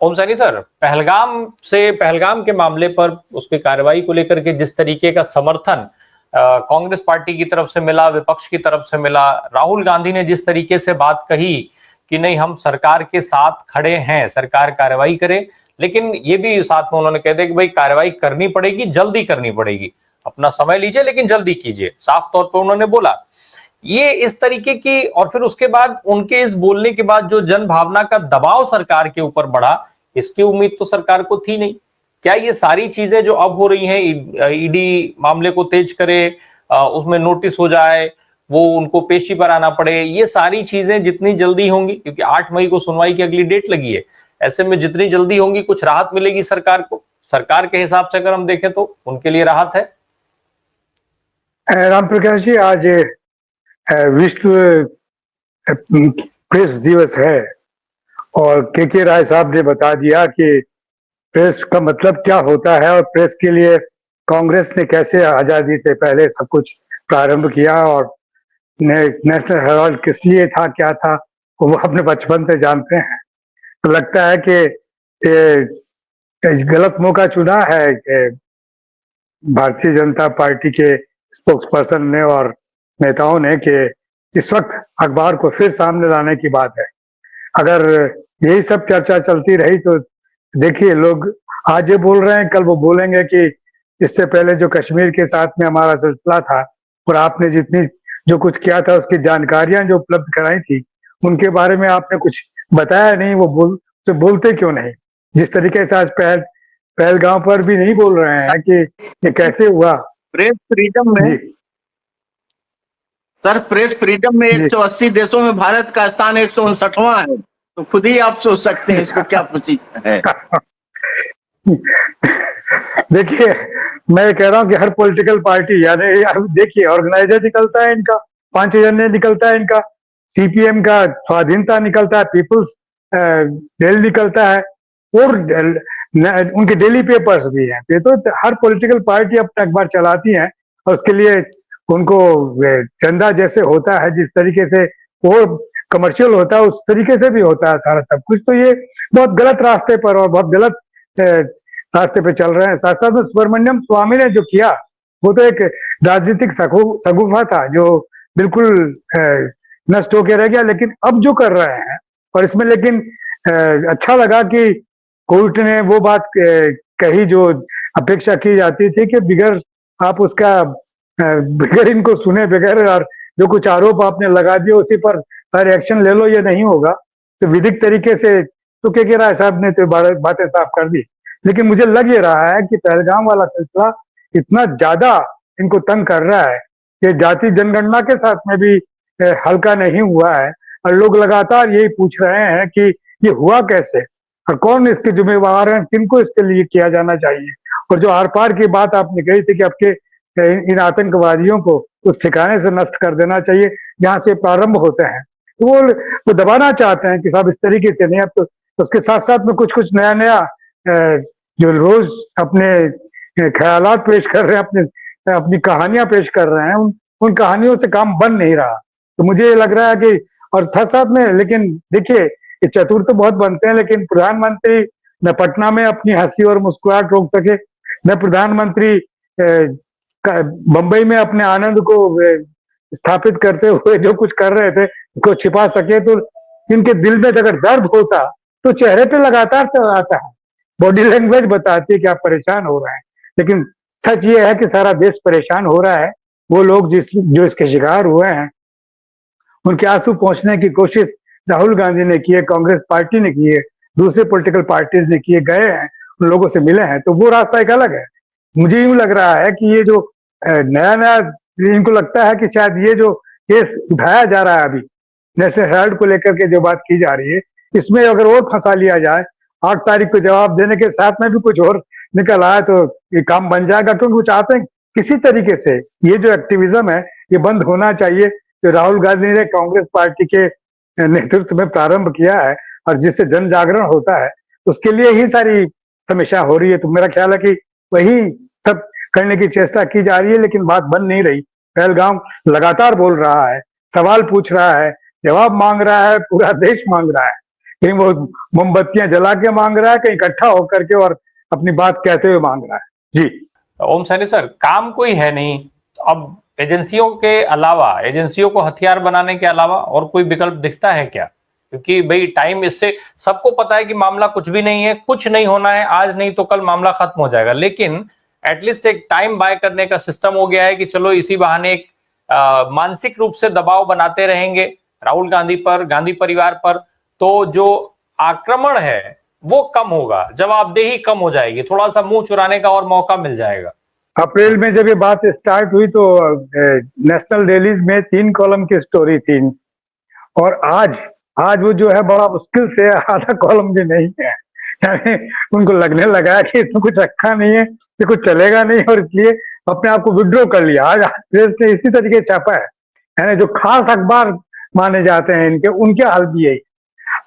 ओम Saini sir, Pahalgam के मामले पर उसकी कार्रवाई को लेकर के जिस तरीके का समर्थन कांग्रेस पार्टी की तरफ से मिला, विपक्ष की तरफ से मिला, राहुल गांधी ने जिस तरीके से बात कही कि नहीं हम सरकार के साथ खड़े हैं, सरकार कार्रवाई करे, लेकिन ये भी साथ में उन्होंने कह दिया कि भाई कार्रवाई करनी पड़ेगी, जल्दी करनी पड़ेगी, अपना समय लीजिए लेकिन जल्दी कीजिए, साफ तौर पर उन्होंने बोला। ये इस तरीके की, और फिर उसके बाद उनके इस बोलने के बाद जो जन भावना का दबाव सरकार के ऊपर बढ़ा, इसकी उम्मीद तो सरकार को थी नहीं। क्या ये सारी चीजें जो अब हो रही हैं, ईडी मामले को तेज करे, उसमें नोटिस हो जाए, वो उनको पेशी पर आना पड़े, ये सारी चीजें जितनी जल्दी होंगी, क्योंकि 8 मई को सुनवाई की अगली डेट लगी है, ऐसे में जितनी जल्दी होंगी कुछ राहत मिलेगी सरकार को। सरकार के हिसाब से अगर हम देखें तो उनके लिए राहत है। राम प्रकाश जी, आज विश्व प्रेस दिवस है और के राय साहब ने बता दिया कि प्रेस का मतलब क्या होता है और प्रेस के लिए कांग्रेस ने कैसे आजादी से पहले सब कुछ प्रारंभ किया और नेशनल हेराल्ड किस लिए था, क्या था, वो अपने बचपन से जानते हैं। तो लगता है कि गलत मौका चुना है कि भारतीय जनता पार्टी के स्पोक्सपर्सन ने और नेताओं ने कि इस वक्त अखबार को फिर सामने लाने की बात है। अगर यही सब चर्चा चलती रही तो देखिए, लोग आज ये बोल रहे हैं, कल वो बोलेंगे कि इससे पहले जो कश्मीर के साथ में हमारा सिलसिला था और आपने जितनी जो कुछ किया था उसकी जानकारियां जो उपलब्ध कराई थी उनके बारे में आपने कुछ बताया नहीं। वो बोलते क्यों नहीं? जिस तरीके से आज पहलगाम पर भी नहीं बोल रहे हैं कि ये कैसे हुआ। प्रेस फ्रीडम में सर, प्रेस फ्रीडम में 180 देशों में भारत का स्थान 159वां है, तो खुद ही आप सोच सकते हैं इसको क्या पूछित है। देखिए, मैं कह रहा हूँ कि हर पॉलिटिकल पार्टी, यानी देखिए ऑर्गेनाइजर निकलता है इनका, 5 जन निकलता है इनका, सीपीएम का स्वाधीनता निकलता है, पीपुल्स डेली निकलता है और उनके डेली पेपर्स भी हैं। ये तो हर पॉलिटिकल पार्टी अपना अखबार चलाती है और उसके लिए उनको चंदा जैसे होता है, जिस तरीके से वो कमर्शियल होता है उस तरीके से भी होता है सारा सब कुछ। तो ये बहुत गलत रास्ते पर और बहुत गलत रास्ते पे चल रहे हैं। साथ साथ में सुब्रमण्यम स्वामी ने जो किया वो तो एक राजनीतिक शगुफा था जो बिल्कुल नष्ट होकर रह गया। लेकिन अब जो कर रहे हैं और इसमें लेकिन अच्छा लगा कि कोर्ट ने वो बात कही जो अपेक्षा की जाती थी कि बिगर आप उसका बगैर इनको सुने, बगैर और जो कुछ आरोप आपने लगा दिए उसी पर एक्शन ले लो, ये नहीं होगा। तो विधिक तरीके से तो के राय साहब ने तो बातें साफ कर दी। लेकिन मुझे लग ये रहा है कि पहलगाम वाला सिलसिला इतना ज्यादा इनको तंग कर रहा है कि जाति जनगणना के साथ में भी हल्का नहीं हुआ है और लोग लगातार यही पूछ रहे हैं कि ये हुआ कैसे और कौन इसके जिम्मेवार हैं, किनको इसके लिए किया जाना चाहिए। और जो आर पार की बात आपने कही थी कि आपके इन आतंकवादियों को उस ठिकाने से नष्ट कर देना चाहिए जहां से प्रारंभ होते हैं, तो वो दबाना चाहते हैं कि साहब इस तरीके से नहीं। अब तो उसके साथ साथ में कुछ कुछ नया नया जो रोज अपने ख्यालात पेश कर रहे हैं, अपनी कहानियां पेश कर रहे हैं, उन कहानियों से काम बन नहीं रहा। तो मुझे लग रहा है कि और साथ साथ में, लेकिन देखिए चतुर तो बहुत बनते हैं, लेकिन प्रधानमंत्री न पटना में अपनी हंसी और मुस्कुराहट रोक सके, न प्रधानमंत्री बंबई में अपने आनंद को स्थापित करते हुए जो कुछ कर रहे थे उसको छिपा सके। तो इनके दिल में अगर दर्द होता तो चेहरे पे लगातार चल आता है, बॉडी लैंग्वेज बताती है कि आप परेशान हो रहे हैं। लेकिन सच ये है कि सारा देश परेशान हो रहा है। वो लोग जो इसके शिकार हुए हैं उनके आंसू पहुंचने की कोशिश राहुल गांधी ने की है, कांग्रेस पार्टी ने की है, दूसरे पॉलिटिकल पार्टीज ने किए, गए हैं, उन लोगों से मिले हैं, तो वो रास्ता एक अलग है। मुझे यूं लग रहा है कि ये जो नया नया इनको लगता है कि शायद ये जो केस उठाया जा रहा है अभी नेशनल हेराल्ड को लेकर के जो बात की जा रही है, इसमें अगर और फंसा लिया जाए, 8 तारीख को जवाब देने के साथ में भी कुछ और निकल आए तो ये काम बन जाएगा। क्योंकि वो चाहते हैं किसी तरीके से ये जो एक्टिविज्म है ये बंद होना चाहिए, जो राहुल गांधी ने कांग्रेस पार्टी के नेतृत्व में प्रारंभ किया है और जिससे जन जागरण होता है, उसके लिए ही सारी समीक्षा हो रही है। तो मेरा ख्याल है कि वही सब करने की चेष्टा की जा रही है, लेकिन बात बन नहीं रही। पहलगाम लगातार बोल रहा है, सवाल पूछ रहा है, जवाब मांग रहा है, पूरा देश मांग रहा है, कहीं वो मोमबत्तियां जला के मांग रहा है, कहीं इकट्ठा होकर के और अपनी बात कहते हुए मांग रहा है। जी ओम सैनी सर, काम कोई है नहीं, अब एजेंसियों के अलावा, एजेंसियों को हथियार बनाने के अलावा और कोई विकल्प दिखता है क्या? क्योंकि भाई टाइम, इससे सबको पता है कि मामला कुछ भी नहीं है, कुछ नहीं होना है, आज नहीं तो कल मामला खत्म हो जाएगा, लेकिन एटलीस्ट एक टाइम बाय करने का सिस्टम हो गया है कि चलो इसी बहाने एक मानसिक रूप से दबाव बनाते रहेंगे राहुल गांधी पर, गांधी परिवार पर, तो जो आक्रमण है वो कम होगा, जवाबदेही कम हो जाएगी, थोड़ा सा मुंह चुराने का और मौका मिल जाएगा। अप्रैल में जब ये बात स्टार्ट हुई तो नेशनल डेलीज में 3 कॉलम की स्टोरी थी, और आज वो जो है बड़ा मुश्किल से आधा कॉलम भी नहीं है। यानी उनको लगने लगा कि इसमें कुछ रखा नहीं है, ये कुछ चलेगा नहीं, और इसलिए अपने आप को विड्रॉ कर लिया। आज प्रेस ने इसी तरीके छापा है, यानी जो खास अखबार माने जाते हैं इनके, उनके हाल भी यही।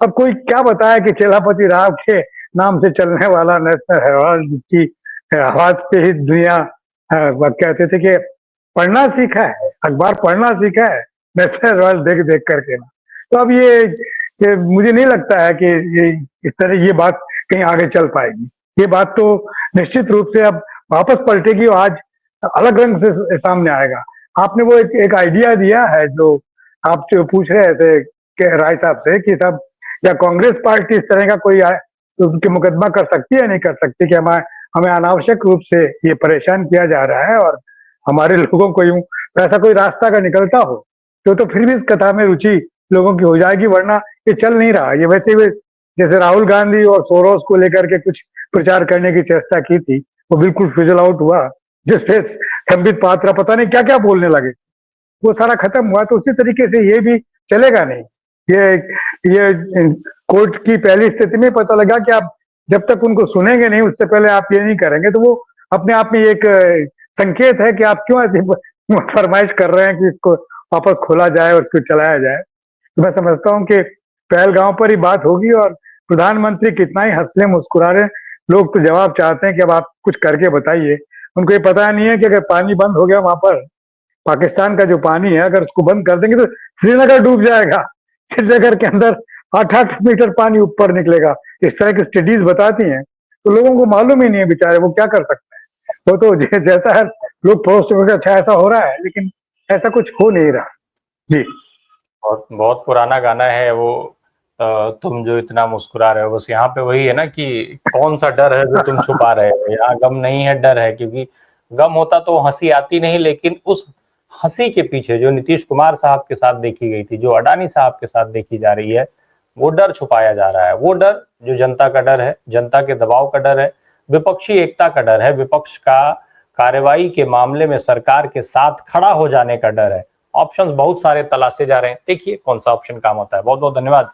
अब कोई क्या बताया कि चेलापति राव के नाम से चलने वाला नेशनल हेराल्ड, जिसकी आवाज पे ही दुनिया कहते थे कि पढ़ना सीखा है, अखबार पढ़ना सीखा है नेशनल हेराल्ड देख देख करके ना। तो अब ये मुझे नहीं लगता है कि इस तरह ये बात कहीं आगे चल पाएगी। ये बात तो निश्चित रूप से अब वापस पलटेगी और आज अलग रंग से सामने आएगा। आपने वो एक आइडिया दिया है जो आप जो पूछ रहे थे राय साहब से कि साहब या कांग्रेस पार्टी इस तरह का कोई उनके मुकदमा कर सकती है, नहीं कर सकती, कि हमें अनावश्यक रूप से ये परेशान किया जा रहा है और हमारे लोगों को यूं ऐसा कोई रास्ता अगर निकलता हो तो फिर भी इस कथा में रुचि लोगों की हो जाएगी, वरना ये चल नहीं रहा। ये वैसे भी जैसे राहुल गांधी और सोरोस को लेकर के कुछ प्रचार करने की चेष्टा की थी, वो बिल्कुल फिजल आउट हुआ, जिसपे संबित पात्रा पता नहीं क्या क्या बोलने लगे, वो सारा खत्म हुआ। तो उसी तरीके से ये भी चलेगा नहीं। ये कोर्ट की पहली स्थिति में पता लगा कि आप जब तक उनको सुनेंगे नहीं उससे पहले आप ये नहीं करेंगे, तो वो अपने आप में एक संकेत है कि आप क्यों ऐसी फरमाइश कर रहे हैं कि इसको वापस खोला जाए और इसको चलाया जाए। तो मैं समझता हूँ कि पहलगांव पर ही बात होगी और प्रधानमंत्री कितना ही हंसले मुस्कुरा रहे, लोग तो जवाब चाहते हैं कि अब आप कुछ करके बताइए। उनको ये पता नहीं है कि अगर पानी बंद हो गया वहां पर, पाकिस्तान का जो पानी है अगर उसको बंद कर देंगे तो श्रीनगर डूब जाएगा। श्रीनगर के अंदर 8-8 मीटर पानी ऊपर निकलेगा, इस तरह की स्टडीज बताती हैं। तो लोगों को मालूम ही नहीं है बेचारे, वो क्या कर सकते हैं। वो तो जैसा है लोग पड़ोस, अच्छा ऐसा हो रहा है, लेकिन ऐसा कुछ हो नहीं रहा। जी बहुत बहुत पुराना गाना है वो, तुम जो इतना मुस्कुरा रहे हो, बस यहाँ पे वही है ना कि कौन सा डर है जो तुम छुपा रहे हो। यहाँ गम नहीं है, डर है, क्योंकि गम होता तो हंसी आती नहीं, लेकिन उस हंसी के पीछे जो नीतीश कुमार साहब के साथ देखी गई थी, जो अडानी साहब के साथ देखी जा रही है, वो डर छुपाया जा रहा है। वो डर जो जनता का डर है, जनता के दबाव का डर है, विपक्षी एकता का डर है, विपक्ष का कार्रवाई के मामले में सरकार के साथ खड़ा हो जाने का डर है। ऑप्शंस बहुत सारे तलाशे जा रहे हैं, देखिए कौन सा ऑप्शन काम होता है। बहुत बहुत धन्यवाद